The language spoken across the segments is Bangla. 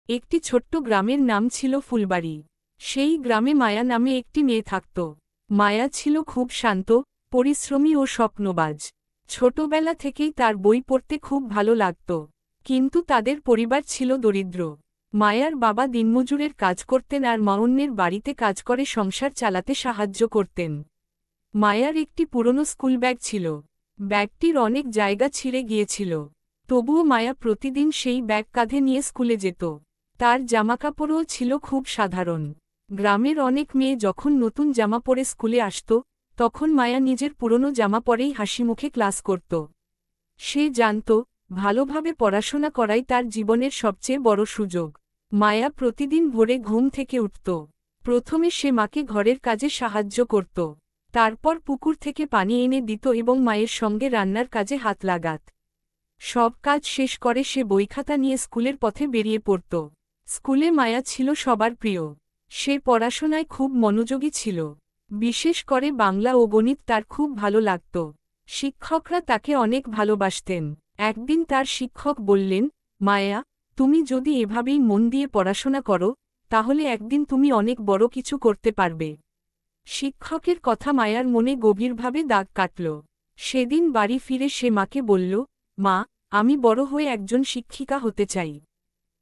একটি ছোট্ট গ্রামের নাম ছিল ফুলবাড়ি। সেই গ্রামে মায়া নামে একটি মেয়ে থাকত। মায়া ছিল খুব শান্ত, পরিশ্রমী ও স্বপ্নবাজ। ছোটবেলা থেকেই তার বই পড়তে খুব ভালো লাগত। কিন্তু তাদের পরিবার ছিল দরিদ্র। মায়ার বাবা দিনমজুরের কাজ করতেন আর মা অন্যের বাড়িতে কাজ করে সংসার চালাতে সাহায্য করতেন। মায়ার একটি পুরনো স্কুল ব্যাগ ছিল। ব্যাগটির অনেক জায়গা ছিঁড়ে গিয়েছিল। তবুও মায়া প্রতিদিন সেই ব্যাগ কাঁধে নিয়ে স্কুলে যেত। তার জামাকাপড়ও ছিল খুব সাধারণ। গ্রামের অনেক মেয়ে যখন নতুন জামা পরে স্কুলে আসত, তখন মায়া নিজের পুরনো জামা পরেই হাসিমুখে ক্লাস করত। সে জানত, ভালোভাবে পড়াশোনা করাই তার জীবনের সবচেয়ে বড় সুযোগ। মায়া প্রতিদিন ভোরে ঘুম থেকে উঠত। প্রথমে সে মাকে ঘরের কাজে সাহায্য করত। তারপর পুকুর থেকে পানি এনে দিত এবং মায়ের সঙ্গে রান্নার কাজে হাত লাগাত। সব কাজ শেষ করে সে বইখাতা নিয়ে স্কুলের পথে বেরিয়ে পড়ত। স্কুলে মায়া ছিল সবার প্রিয়। সে পড়াশোনায় খুব মনোযোগী ছিল। বিশেষ করে বাংলা ও গণিত তার খুব ভালো লাগত। শিক্ষকরা তাকে অনেক ভালোবাসতেন। একদিন তার শিক্ষক বললেন, মায়া, তুমি যদি এভাবেই মন দিয়ে পড়াশোনা করো, তাহলে একদিন তুমি অনেক বড় কিছু করতে পারবে। শিক্ষকের কথা মায়ার মনে গভীরভাবে দাগ কাটল। সেদিন বাড়ি ফিরে সে মাকে বলল, মা, আমি বড় হয়ে একজন শিক্ষিকা হতে চাই।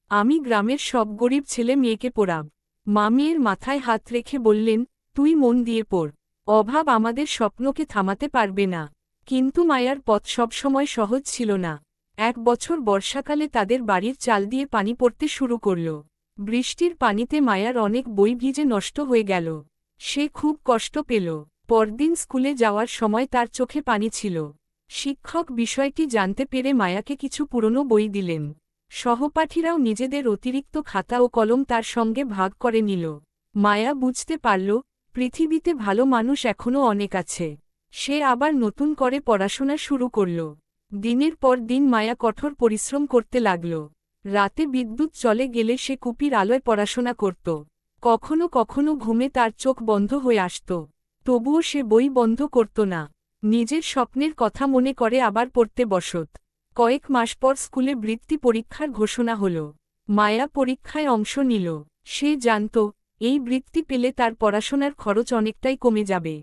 আমি গ্রামের সব গরিব ছেলে মেয়েকে পড়াব। মা মেয়ের মাথায় হাত রেখে বললেন, তুই মন দিয়ে পড়। অভাব আমাদের স্বপ্নকে থামাতে পারবে না। কিন্তু মায়ার পথ সবসময় সহজ ছিল না। এক বছর বর্ষাকালে তাদের বাড়ির চাল দিয়ে পানি পড়তে শুরু করল। বৃষ্টির পানিতে মায়ার অনেক বই ভিজে নষ্ট হয়ে গেল। সে খুব কষ্ট পেল। পরদিন স্কুলে যাওয়ার সময় তার চোখে পানি ছিল। শিক্ষক বিষয়টি জানতে পেরে মায়াকে কিছু পুরনো বই দিলেন। সহপাঠীরাও নিজেদের অতিরিক্ত খাতা ও কলম তার সঙ্গে ভাগ করে নিল। মায়া বুঝতে পারল, পৃথিবীতে ভালো মানুষ এখনও অনেক আছে। সে আবার নতুন করে পড়াশোনা শুরু করল। দিনের পর দিন মায়া কঠোর পরিশ্রম করতে লাগল। রাতে বিদ্যুৎ চলে গেলে সে কুপির আলোয় পড়াশোনা করত। কখনো কখনো ঘুমে তার চোখ বন্ধ হয়ে আসত। তবুও সে বই বন্ধ করত না। নিজের স্বপ্নের কথা মনে করে আবার পড়তে বসত। কয়েক মাস পর স্কুলে বৃত্তি পরীক্ষার ঘোষণা হল। মায়া পরীক্ষায় অংশ নিল। সে জানত, এই বৃত্তি পেলে তার পড়াশোনার খরচ অনেকটাই কমে যাবে।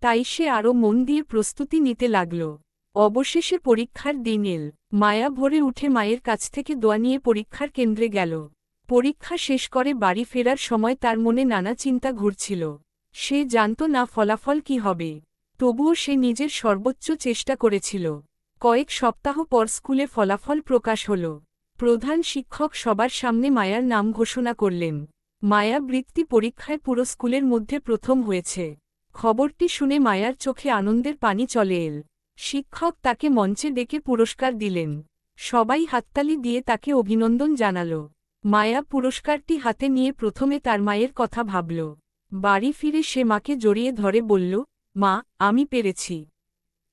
তাই সে আরও মন দিয়ে প্রস্তুতি নিতে লাগল। অবশেষে পরীক্ষার দিন এল। মায়া ভোরে উঠে মায়ের কাছ থেকে দোয়া নিয়ে পরীক্ষার কেন্দ্রে গেল। পরীক্ষা শেষ করে বাড়ি ফেরার সময় তার মনে নানা চিন্তা ঘুরছিল। সে জানত না ফলাফল কি হবে। তবুও সে নিজের সর্বোচ্চ চেষ্টা করেছিল। কয়েক সপ্তাহ পর স্কুলে ফলাফল প্রকাশ হল। প্রধান শিক্ষক সবার সামনে মায়ার নাম ঘোষণা করলেন। মায়া বৃত্তি পরীক্ষায় পুরো স্কুলের মধ্যে প্রথম হয়েছে। খবরটি শুনে মায়ার চোখে আনন্দের পানি চলে এল। শিক্ষক তাকে মঞ্চে ডেকে পুরস্কার দিলেন। সবাই হাততালি দিয়ে তাকে অভিনন্দন জানাল। মায়া পুরস্কারটি হাতে নিয়ে প্রথমে তার মায়ের কথা ভাবল। বাড়ি ফিরে সে মাকে জড়িয়ে ধরে বলল, মা, আমি পেরেছি।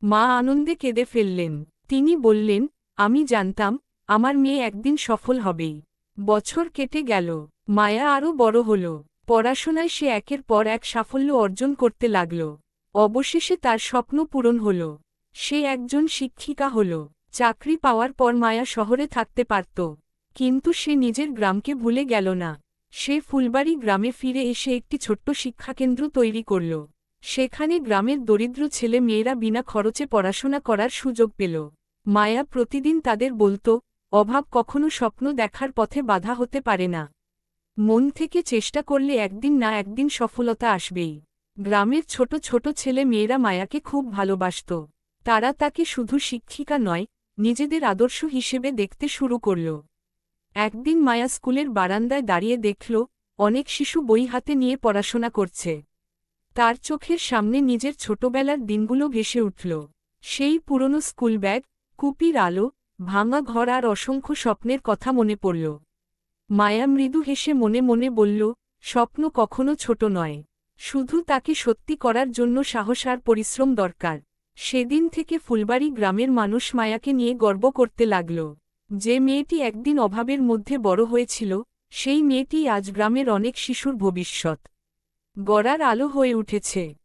মা আনন্দে কেঁদে ফেললেন। তিনি বললেন, আমি জানতাম, আমার মেয়ে একদিন সফল হবেই। বছর কেটে গেল। মায়া আরও বড় হল। পড়াশোনায় সে একের পর এক সাফল্য অর্জন করতে লাগল। অবশেষে তার স্বপ্ন পূরণ হল। সে একজন শিক্ষিকা হল। চাকরি পাওয়ার পর মায়া শহরে থাকতে পারত। কিন্তু সে নিজের গ্রামকে ভুলে গেল না। সে ফুলবাড়ি গ্রামে ফিরে এসে একটি ছোট্ট শিক্ষাকেন্দ্র তৈরি করল। সেখানে গ্রামের দরিদ্র ছেলে মেয়েরা বিনা খরচে পড়াশোনা করার সুযোগ পেল। মায়া প্রতিদিন তাদের বলত, অভাব কখনো স্বপ্ন দেখার পথে বাধা হতে পারে না। মন থেকে চেষ্টা করলে একদিন না একদিন সফলতা আসবেই। গ্রামের ছোট ছোট ছেলে মেয়েরা মায়াকে খুব ভালোবাসত। তারা তাকে শুধু শিক্ষিকা নয়, নিজেদের আদর্শ হিসেবে দেখতে শুরু করল। একদিন মায়া স্কুলের বারান্দায় দাঁড়িয়ে দেখল, অনেক শিশু বই হাতে নিয়ে পড়াশোনা করছে। তার চোখের সামনে নিজের ছোটবেলার দিনগুলো ভেসে উঠল। সেই পুরনো স্কুল ব্যাগ, কুপির আলো, ভাঙা ঘর আর অসংখ্য স্বপ্নের কথা মনে পড়ল। মায়া মৃদু হেসে মনে মনে বলল, স্বপ্ন কখনো ছোট নয়। শুধু তাকে সত্যি করার জন্য সাহস আর পরিশ্রম দরকার। সেদিন থেকে ফুলবাড়ি গ্রামের মানুষ মায়াকে নিয়ে গর্ব করতে লাগল। যে মেয়েটি একদিন অভাবের মধ্যে বড় হয়েছিল, সেই মেয়েটি আজ গ্রামের অনেক শিশুর ভবিষ্যৎ গড়ার আলো হয়ে উঠেছে।